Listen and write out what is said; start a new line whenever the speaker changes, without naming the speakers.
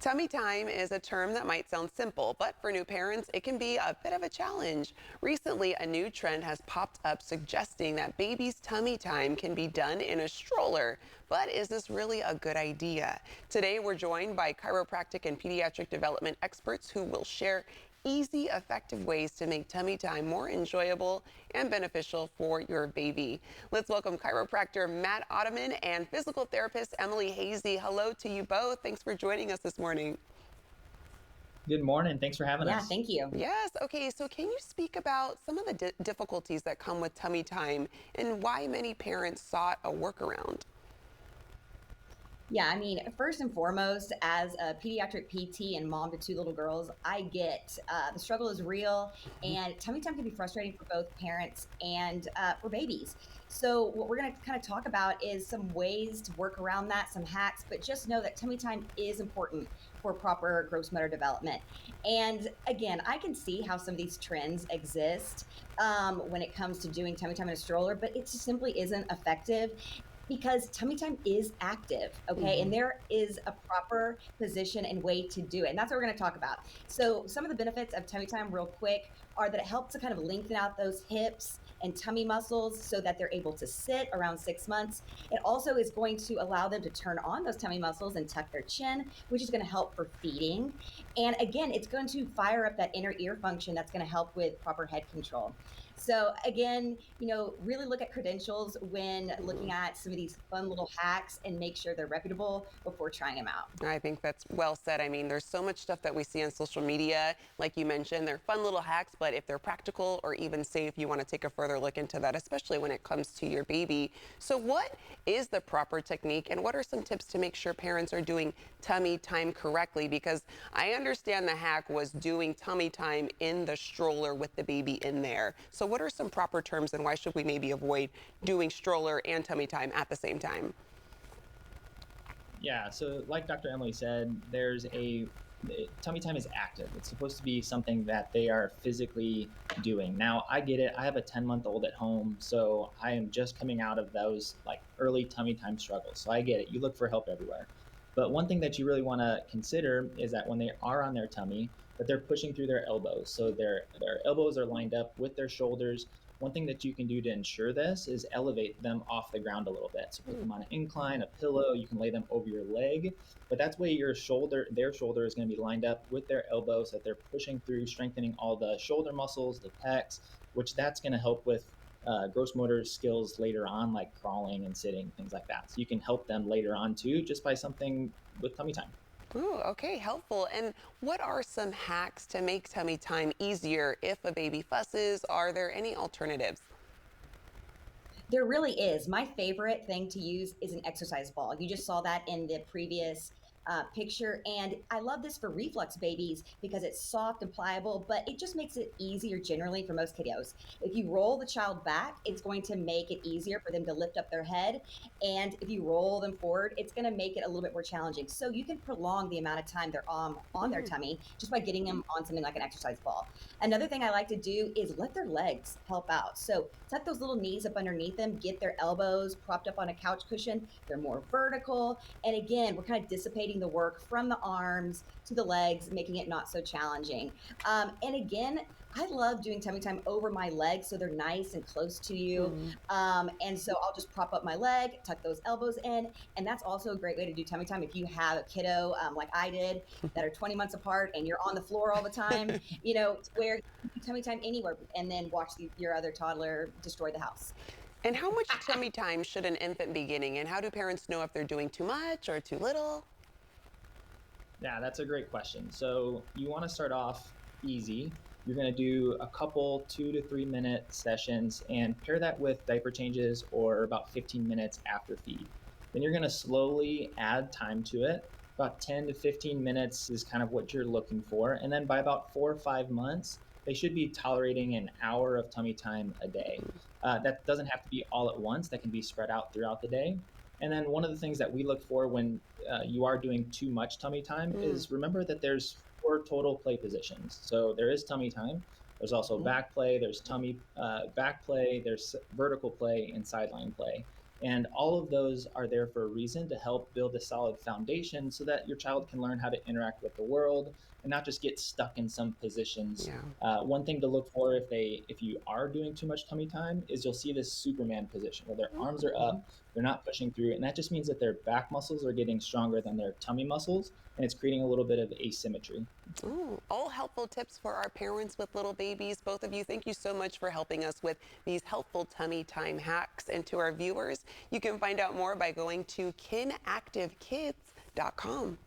Tummy time is a term that might sound simple, but for new parents, it can be a bit of a challenge. Recently, a new trend has popped up suggesting that baby's tummy time can be done in a stroller. But is this really a good idea? Today, we're joined by chiropractic and pediatric development experts who will share easy, effective ways to make tummy time more enjoyable and beneficial for your baby. Let's welcome chiropractor Matt Ottoman and physical therapist Emily Hazy. Hello to you both. Thanks for joining us this morning.
Good morning. Thanks for having
Yeah,
us.
thank you.
Yes. Okay. So, can you speak about some of the difficulties that come with tummy time and why many parents sought a workaround?
Yeah, I mean, first and foremost, as a pediatric PT and mom to two little girls, I get the struggle is real, and tummy time can be frustrating for both parents and for babies. So, what we're going to kind of talk about is some ways to work around that, some hacks, but just know that tummy time is important for proper gross motor development. And again, I can see how some of these trends exist when it comes to doing tummy time in a stroller, but it just simply isn't effective because tummy time is active, okay? And
Mhm.
there is a proper position and way to do it. And that's what we're going to talk about. So, some of the benefits of tummy time, real quick, are that it helps to kind of lengthen out those hips and tummy muscles so that they're able to sit around 6 months. It also is going to allow them to turn on those tummy muscles and tuck their chin, which is going to help for feeding. And again, it's going to fire up that inner ear function that's going to help with proper head control. So again, really look at credentials when looking
Mhm.
at some of these fun little hacks and make sure they're reputable before trying them out.
I think that's well said. I mean, there's so much stuff that we see on social media. Like you mentioned, they're fun little hacks, but if they're practical or even safe, you want to take a further look into that, especially when it comes to your baby. So, what is the proper technique, and what are some tips to make sure parents are doing tummy time correctly? Because I understand the hack was doing tummy time in the stroller with the baby in there. So, what are some proper terms, and why should we maybe avoid doing stroller and tummy time at the same time?
Yeah, so like Dr. Emily said, tummy time is active. It's supposed to be something that they are physically doing. Now, I get it. I have a 10-month-old at home, so I am just coming out of those like early tummy time struggles. So I get it. You look for help everywhere. But one thing that you really want to consider is that when they are on their tummy, that they're pushing through their elbows. So their elbows are lined up with their shoulders. One thing that you can do to ensure this is elevate them off the ground a little bit. So put them on an incline, a pillow, you can lay them over your leg, but that's where their shoulder is going to be lined up with their elbow so that they're pushing through, strengthening all the shoulder muscles, the pecs, which that's going to help with gross motor skills later on, like crawling and sitting, things like that. So you can help them later on too, just by something with tummy time.
Ooh, okay, helpful. And what are some hacks to make tummy time easier if a baby fusses? Are there any alternatives?
There really is. My favorite thing to use is an exercise ball. You just saw that in the previous picture. And I love this for reflux babies because it's soft and pliable, but it just makes it easier generally for most kiddos. If you roll the child back, it's going to make it easier for them to lift up their head. And if you roll them forward, it's going to make it a little bit more challenging. So you can prolong the amount of time they're on their
Hmm.
tummy just by getting them on something like an exercise ball. Another thing I like to do is let their legs help out. So tuck those little knees up underneath them, get their elbows propped up on a couch cushion. They're more vertical. And again, we're kind of dissipating the work from the arms to the legs, making it not so challenging. And again, I love doing tummy time over my legs so they're nice and close to you.
Hmm.
And so I'll just prop up my leg, tuck those elbows in. And that's also a great way to do tummy time if you have a kiddo like I did that are 20 months apart and you're on the floor all the time, where you can do tummy time anywhere and then watch your other toddler destroy the house.
And how much tummy time should an infant be getting? And how do parents know if they're doing too much or too little?
Yeah, that's a great question. So you want to start off easy. You're going to do a couple 2 to 3 minute sessions and pair that with diaper changes or about 15 minutes after feed. Then you're going to slowly add time to it. About 10 to 15 minutes is kind of what you're looking for. And then by about 4 or 5 months, they should be tolerating an hour of tummy time a day. That doesn't have to be all at once, that can be spread out throughout the day. And then one of the things that we look for when you are doing too much tummy time
Mm.
is remember that there's four total play positions. So there is tummy time. There's also
Mhm.
back play. There's tummy back play. There's vertical play and sideline play. And all of those are there for a reason, to help build a solid foundation so that your child can learn how to interact with the world and not just get stuck in some positions.
Yeah.
One thing to look for if you are doing too much tummy time is you'll see this Superman position where their arms are
Mhm.
up, they're not pushing through, and that just means that their back muscles are getting stronger than their tummy muscles, and it's creating a little bit of asymmetry.
Ooh, all helpful tips for our parents with little babies. Both of you, thank you so much for helping us with these helpful tummy time hacks. And to our viewers, you can find out more by going to kinactivekids.com.